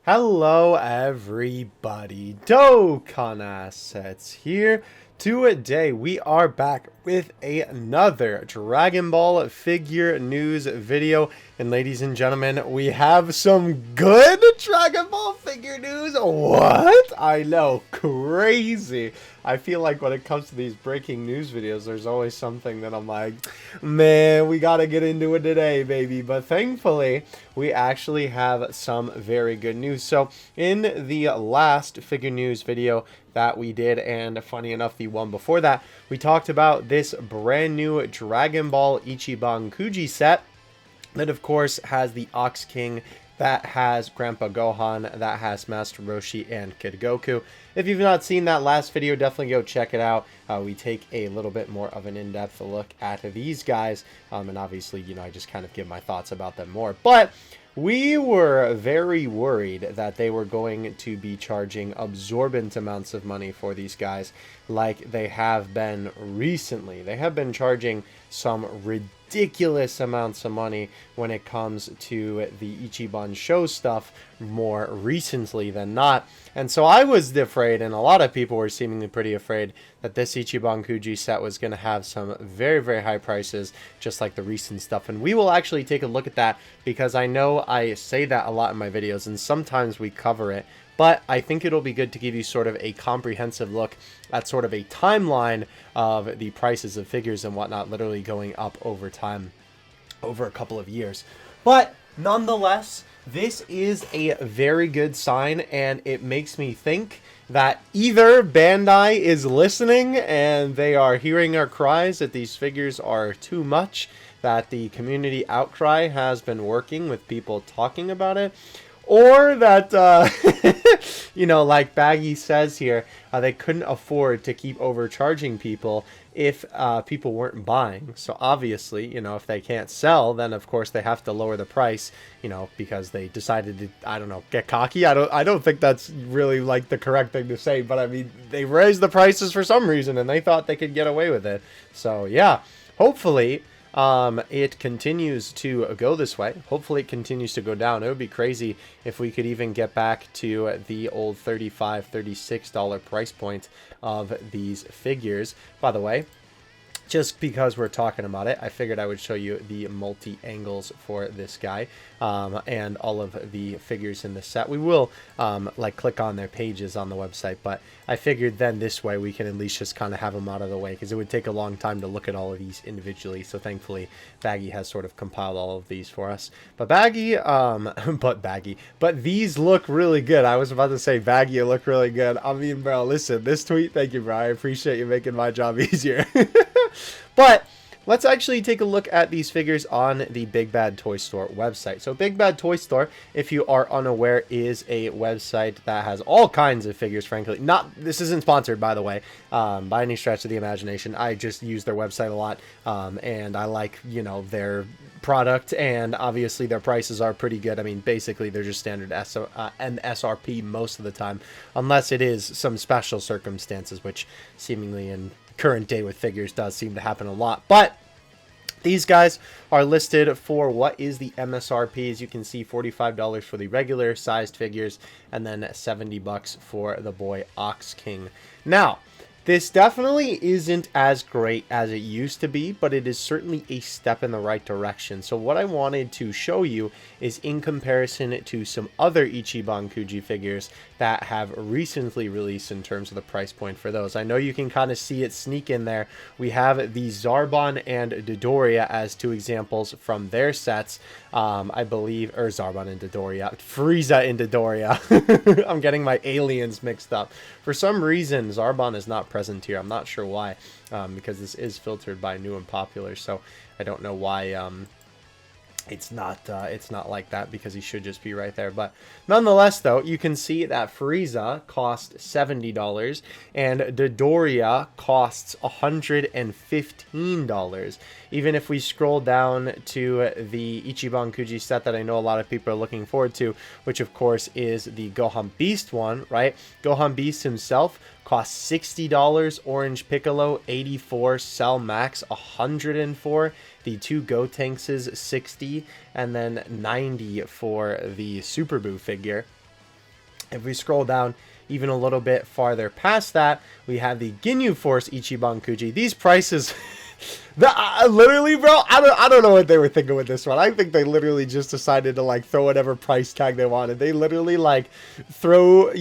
Hello everybody, Dokkan Assets here. Today we are back with another Dragon Ball figure news video. And ladies and gentlemen, we have some good Dragon Ball figure news. What? I know, crazy. I feel like when it comes to these breaking news videos, there's always something that I'm like, man, we gotta get into it today, baby. But thankfully, we actually have some very good news. So in the last figure news video that we did, and funny enough, the one before that, we talked about this brand new Dragon Ball Ichiban Kuji set that of course has the Ox King, that has Grandpa Gohan, that has Master Roshi and Kid Goku. If you've not seen that last video, definitely go check it out. We take a little bit more of an in-depth look at these guys, and obviously, you know, I just kind of give my thoughts about them more. But we were very worried that they were going to be charging absorbent amounts of money for these guys like they have been recently. They have been charging some ridiculous amounts of money when it comes to the Ichiban show stuff more recently than not. And so I was afraid, and a lot of people were seemingly pretty afraid, that this Ichiban Kuji set was going to have some very, very high prices, just like the recent stuff. And we will actually take a look at that, because I know I say that a lot in my videos, and sometimes we cover it. But I think it'll be good to give you sort of a comprehensive look at sort of a timeline of the prices of figures and whatnot, literally going up over time, over a couple of years. But nonetheless, this is a very good sign, and it makes me think that either Bandai is listening and they are hearing our cries that these figures are too much, that the community outcry has been working with people talking about it, or that, you know, like Baggy says here, they couldn't afford to keep overcharging people if people weren't buying. So obviously, you know, if they can't sell, then of course they have to lower the price, you know, because they decided to, I don't know, get cocky. I don't think that's really like the correct thing to say, but I mean, they raised the prices for some reason and they thought they could get away with it. So yeah, hopefully it continues to go this way. Hopefully it continues to go down. It would be crazy if we could even get back to the old $35, $36 price point of these figures. By the way, just because we're talking about it, I figured I would show you the multi-angles for this guy, and all of the figures in the set. We will like click on their pages on the website, but I figured then this way we can at least just kind of have them out of the way, because it would take a long time to look at all of these individually. So thankfully Baggy has sort of compiled all of these for us. But but these look really good. I was about to say Baggy look really good. I mean, bro, listen, this tweet, thank you, bro. I appreciate you making my job easier. But let's actually take a look at these figures on the Big Bad Toy Store website. So Big Bad Toy Store, if you are unaware, is a website that has all kinds of figures, frankly. This isn't sponsored, by the way, by any stretch of the imagination. I just use their website a lot, and I like, you know, their product, and obviously their prices are pretty good. I mean, basically they're just standard MSRP most of the time, unless it is some special circumstances, which seemingly in current day with figures does seem to happen a lot. But these guys are listed for what is the MSRP. As you can see, $45 for the regular sized figures, and then $70 for the boy Ox King. Now, this definitely isn't as great as it used to be, but it is certainly a step in the right direction. So what I wanted to show you is in comparison to some other Ichiban Kuji figures that have recently released in terms of the price point for those. I know you can kind of see it sneak in there. We have the Zarbon and Dodoria as two examples from their sets. I believe, or Zarbon and Dodoria, Frieza and Dodoria. I'm getting my aliens mixed up. For some reason, Zarbon is not present here. I'm not sure why, because this is filtered by new and popular, so I don't know why it's not like that, because he should just be right there. But nonetheless, though, you can see that Frieza cost $70 and Dodoria costs $115. Even if we scroll down to the Ichiban Kuji set that I know a lot of people are looking forward to, which of course is the Gohan Beast one, right? Gohan Beast himself costs $60, Orange Piccolo $84, Cell Max $104, the two Gotenks $60, and then $90 for the Super Buu figure. If we scroll down even a little bit farther past that, we have the Ginyu Force Ichiban Kuji. These prices, literally, bro, I don't know what they were thinking with this one. I think they literally just decided to like throw whatever price tag they wanted. They literally like threw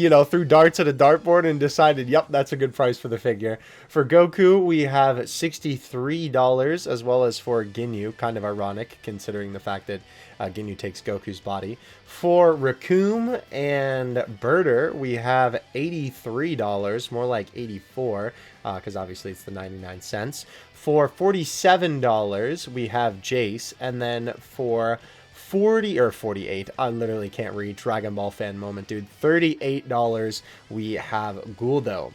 darts at a dartboard and decided, yep, that's a good price for the figure. For Goku, we have $63, as well as for Ginyu. Kind of ironic considering the fact that Ginyu takes Goku's body. For Recoome and Birder, we have $83, more like $84, because obviously it's the 99 cents. For $47, we have Jace, and then for 48, I literally can't read, Dragon Ball fan moment, dude, $38, we have Guldo.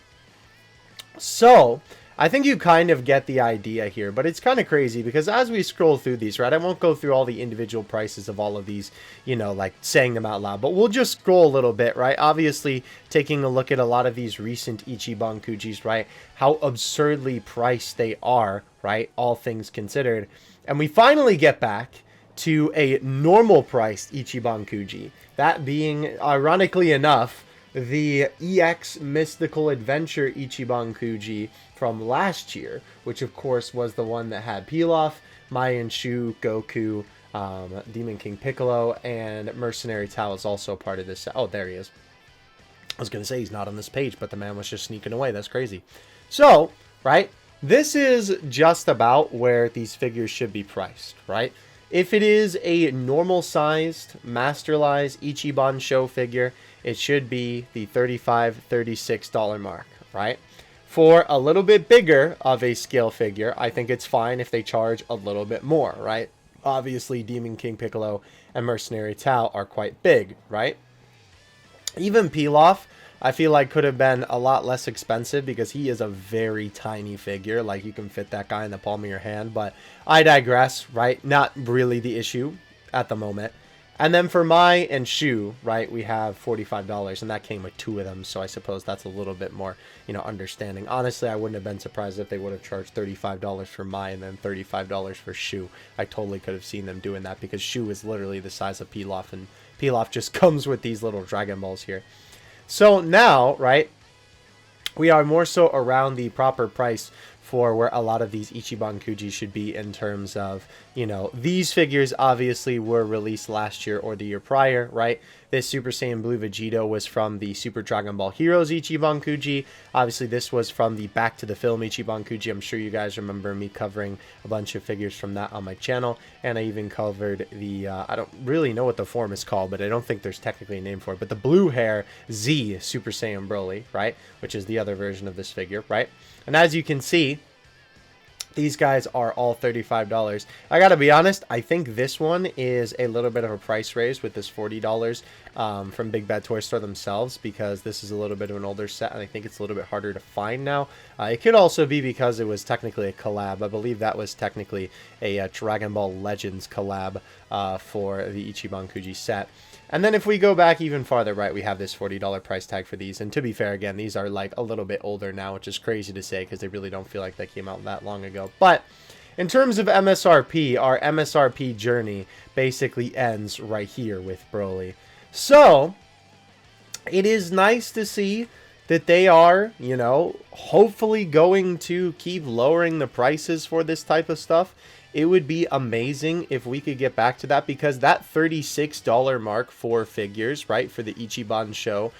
So I think you kind of get the idea here, but it's kind of crazy because as we scroll through these, right, I won't go through all the individual prices of all of these, you know, like saying them out loud, but we'll just scroll a little bit, right? Obviously, taking a look at a lot of these recent Ichiban Kujis, right, how absurdly priced they are, right, all things considered. And we finally get back to a normal priced Ichiban Kuji, that being, ironically enough, the EX Mystical Adventure Ichiban Kuji from last year, which of course was the one that had Pilaf, Mayan Shu, Goku, Demon King Piccolo, and Mercenary Tao is also part of this. Oh, there he is. I was going to say he's not on this page, but the man was just sneaking away. That's crazy. So, right, this is just about where these figures should be priced, right? If it is a normal-sized, masterlized Ichiban show figure, it should be the $35, $36 mark, right? For a little bit bigger of a scale figure, I think it's fine if they charge a little bit more, right? Obviously, Demon King Piccolo and Mercenary Tao are quite big, right? Even Pilaf, I feel like could have been a lot less expensive because he is a very tiny figure. Like, you can fit that guy in the palm of your hand, but I digress, right? Not really the issue at the moment. And then for Mai and Shu, right, we have $45, and that came with two of them, so I suppose that's a little bit more, you know, understanding. Honestly, I wouldn't have been surprised if they would have charged $35 for Mai and then $35 for Shu. I totally could have seen them doing that because Shu is literally the size of Pilaf, and Pilaf just comes with these little Dragon Balls here. So now, right, we are more so around the proper price for where a lot of these Ichiban Kuji should be in terms of, you know, these figures obviously were released last year or the year prior, right? This Super Saiyan Blue Vegito was from the Super Dragon Ball Heroes Ichiban Kuji. Obviously, this was from the Back to the Film Ichiban Kuji. I'm sure you guys remember me covering a bunch of figures from that on my channel. And I even covered the, I don't really know what the form is called, but I don't think there's technically a name for it. But the blue hair Z Super Saiyan Broly, right? Which is the other version of this figure, right? And as you can see, these guys are all $35. I gotta be honest, I think this one is a little bit of a price raise with this $40 from Big Bad Toy Store themselves, because this is a little bit of an older set and I think it's a little bit harder to find now. It could also be because it was technically a collab. I believe that was technically a Dragon Ball Legends collab for the Ichiban Kuji set. And then if we go back even farther, right, we have this $40 price tag for these. And to be fair, again, these are like a little bit older now, which is crazy to say because they really don't feel like they came out that long ago. But in terms of MSRP, our MSRP journey basically ends right here with Broly. So it is nice to see that they are, you know, hopefully going to keep lowering the prices for this type of stuff. It would be amazing if we could get back to that, because that $36 mark for figures, right, for the Ichiban show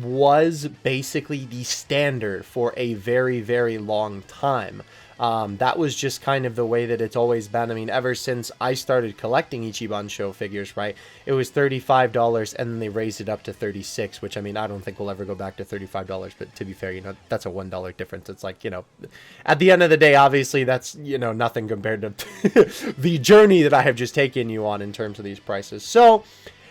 was basically the standard for a very, very long time. That was just kind of the way that it's always been. I mean, ever since I started collecting Ichiban show figures, right, it was $35 and then they raised it up to $36, which, I mean, I don't think we'll ever go back to $35, but to be fair, you know, that's a $1 difference. It's like, you know, at the end of the day, obviously that's, you know, nothing compared to the journey that I have just taken you on in terms of these prices. So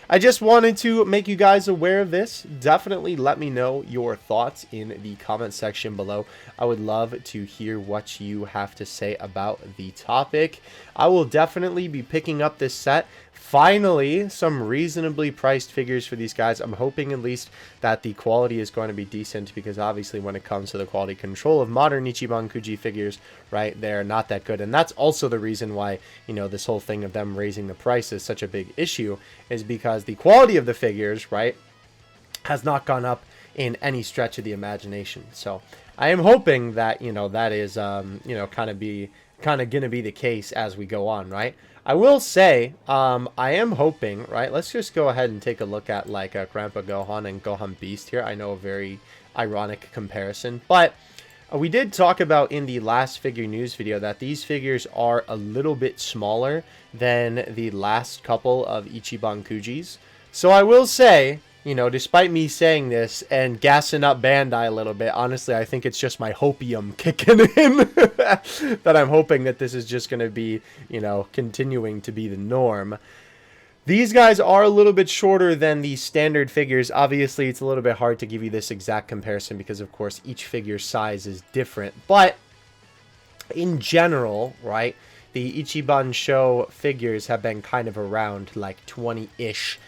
I just wanted to make you guys aware of this. Definitely let me know your thoughts in the comment section below. I would love to hear what you have to say about the topic. I will definitely be picking up this set. Finally, some reasonably priced figures for these guys. I'm hoping at least that the quality is going to be decent, because obviously when it comes to the quality control of modern Ichiban Kuji figures, right, they're not that good. And that's also the reason why, you know, this whole thing of them raising the price is such a big issue, is because the quality of the figures, right, has not gone up in any stretch of the imagination. So I am hoping that, that is, kind of going to be the case as we go on, right? I will say, I am hoping, right? Let's just go ahead and take a look at like Grandpa Gohan and Gohan Beast here. I know a very ironic comparison, but we did talk about in the last figure news video that these figures are a little bit smaller than the last couple of Ichiban Kujis. So I will say, despite me saying this and gassing up Bandai a little bit, honestly, I think it's just my hopium kicking in that I'm hoping that this is just going to be, continuing to be the norm. These guys are a little bit shorter than the standard figures. Obviously, it's a little bit hard to give you this exact comparison because, of course, each figure's size is different. But in general, right, the Ichiban Show figures have been kind of around like 20-ish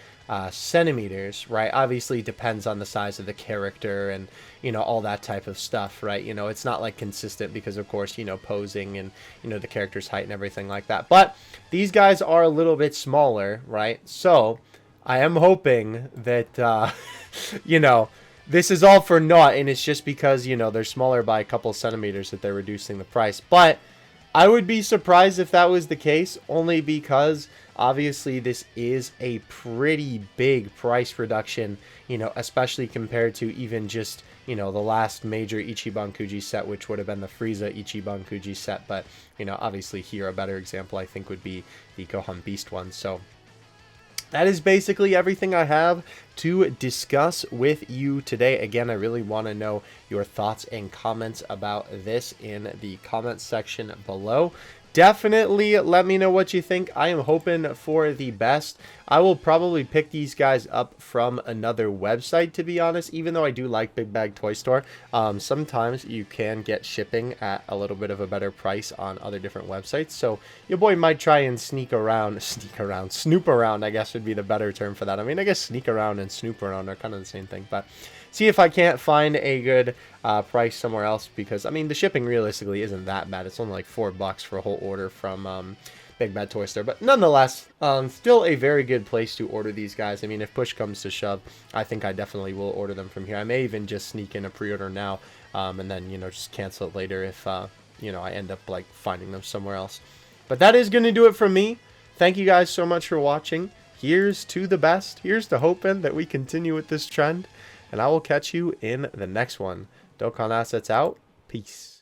centimeters, right? Obviously, it depends on the size of the character and, all that type of stuff, right? It's not like consistent because, of course, posing and, the character's height and everything like that. But these guys are a little bit smaller, right? So I am hoping that, this is all for naught, and it's just because, they're smaller by a couple centimeters that they're reducing the price. But I would be surprised if that was the case, only because obviously this is a pretty big price reduction, especially compared to even just, the last major Ichiban Kuji set, which would have been the Frieza Ichiban Kuji set. But, obviously here a better example I think would be the Gohan Beast one. So that is basically everything I have to discuss with you today. Again, I really want to know your thoughts and comments about this in the comments section below. Definitely let me know what you think. I am hoping for the best. I will probably pick these guys up from another website, to be honest, even though I do like Big Bag Toy Store. Sometimes you can get shipping at a little bit of a better price on other different websites. So your boy might try and snoop around, I guess would be the better term for that. I mean, I guess sneak around and snoop around are kind of the same thing, but see if I can't find a good price somewhere else, because I mean the shipping realistically isn't that bad. It's only like $4 for a whole order from Big Bad Toy Store, but nonetheless, still a very good place to order these guys. I mean, if push comes to shove, I think I definitely will order them from here. I may even just sneak in a pre-order now, and then just cancel it later if I end up like finding them somewhere else. But that is going to do it from me. Thank you guys so much for watching. Here's to the best. Here's to hoping that we continue with this trend. And I will catch you in the next one. Dokkan Assets out. Peace.